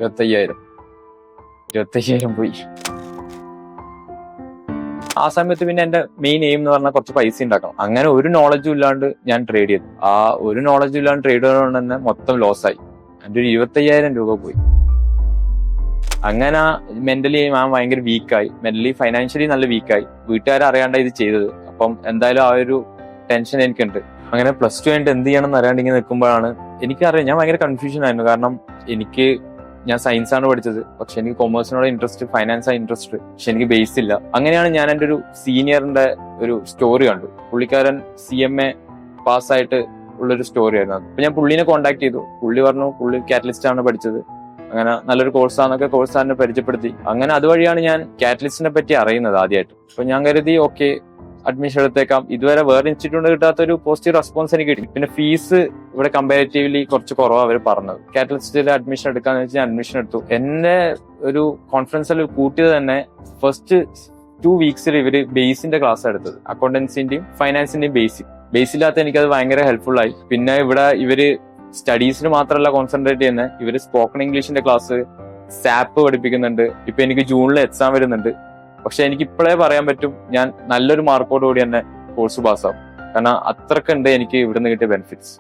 25,000 പോയി. ആ സമയത്ത് പിന്നെ എന്റെ മെയിൻ എയിം എന്ന് പറഞ്ഞാൽ കുറച്ച് പൈസ ഉണ്ടാക്കണം. അങ്ങനെ ഒരു നോളജും ഇല്ലാണ്ട് ഞാൻ ട്രേഡ് ചെയ്തു. ആ ഒരു നോളജും ഇല്ലാണ്ട് ട്രേഡ് ചെയ്തുകൊണ്ട് തന്നെ മൊത്തം ലോസായി. എന്റെ ഒരു 25,000 രൂപ പോയി. അങ്ങനെ മെന്റലി ഞാൻ ഭയങ്കര വീക്കായി, മെന്റലി ഫൈനാൻഷ്യലി നല്ല വീക്കായി. വീട്ടുകാരെ അറിയാണ്ട ഇത് ചെയ്തത്. അപ്പം എന്തായാലും ആ ഒരു ടെൻഷൻ എനിക്കുണ്ട്. അങ്ങനെ +2 കഴിഞ്ഞിട്ട് എന്ത് ചെയ്യണം എന്ന് അറിയാണ്ട് ഇങ്ങനെ നിൽക്കുമ്പോഴാണ് എനിക്കറിയാം ഞാൻ ഭയങ്കര കൺഫ്യൂഷൻ ആയിരുന്നു. കാരണം ഞാൻ സയൻസ് ആണ് പഠിച്ചത്, പക്ഷെ എനിക്ക് കൊമേഴ്സിനോട് ഇൻട്രസ്റ്റ്, ഫൈനാൻസ് ഇൻട്രസ്റ്റ്, പക്ഷെ എനിക്ക് ബേസ് ഇല്ല. അങ്ങനെയാണ് ഞാൻ എൻ്റെ ഒരു സീനിയറിന്റെ ഒരു സ്റ്റോറി കണ്ടു. പുള്ളിക്കാരൻ CMA പാസ്സായിട്ട് ഉള്ളൊരു സ്റ്റോറി ആയിരുന്നു അത്. അപ്പൊ ഞാൻ പുള്ളിനെ കോൺടാക്ട് ചെയ്തു. പുള്ളി പറഞ്ഞു പുള്ളി കാറ്റലിസ്റ്റ് ആണ് പഠിച്ചത്, അങ്ങനെ നല്ലൊരു കോഴ്സാന്നൊക്കെ കോഴ്സാറിനെ പരിചയപ്പെടുത്തി. അങ്ങനെ അതുവഴിയാണ് ഞാൻ കാറ്റലിസ്റ്റിനെ പറ്റി അറിയുന്നത് ആദ്യമായിട്ട്. അപ്പൊ ഞാൻ കരുതി ഓക്കെ അഡ്മിഷൻ എടുത്തേക്കാം. ഇതുവരെ വേറെ ഇൻസ്റ്റിറ്റ്യൂട്ടിൽ കിട്ടാത്തൊരു പോസിറ്റീവ് റെസ്പോൺസ് എനിക്ക് കിട്ടി. പിന്നെ ഫീസ് ഇവിടെ കമ്പാരിറ്റീവ്ലി കുറച്ച് കുറവാണ് അവർ പറഞ്ഞത്. കാറ്റലിസ്റ്റിൽ അഡ്മിഷൻ എടുക്കാന്ന് വെച്ചാൽ അഡ്മിഷൻ എടുത്തു. എന്നെ ഒരു കോൺഫറൻസിൽ കൂട്ടിയത് തന്നെ ഫസ്റ്റ് 2 വീക്സിൽ ഇവര് ബേസിന്റെ ക്ലാസ് എടുത്തത്, അക്കൗണ്ടൻസിന്റെയും ഫൈനാൻസിന്റെയും ബേസില്ലാത്ത എനിക്കത് ഭയങ്കര ഹെൽപ്ഫുൾ ആയി. പിന്നെ ഇവിടെ ഇവര് സ്റ്റഡീസിന് മാത്രമല്ല കോൺസെൻട്രേറ്റ് ചെയ്യുന്നത്, ഇവര് സ്പോക്കൺ ഇംഗ്ലീഷിന്റെ ക്ലാസ്, സാപ്പ് പഠിപ്പിക്കുന്നുണ്ട്. ഇപ്പൊ എനിക്ക് ജൂണിൽ എക്സാം വരുന്നുണ്ട്. പക്ഷെ എനിക്ക് ഇപ്പോഴേ പറയാൻ പറ്റും ഞാൻ നല്ലൊരു മാർക്കോട് കൂടി തന്നെ കോഴ്സ് പാസ്സാവും. കാരണം അത്രക്കുണ്ട് എനിക്ക് ഇവിടുന്ന് കിട്ടിയ ബെനിഫിറ്റ്സ്.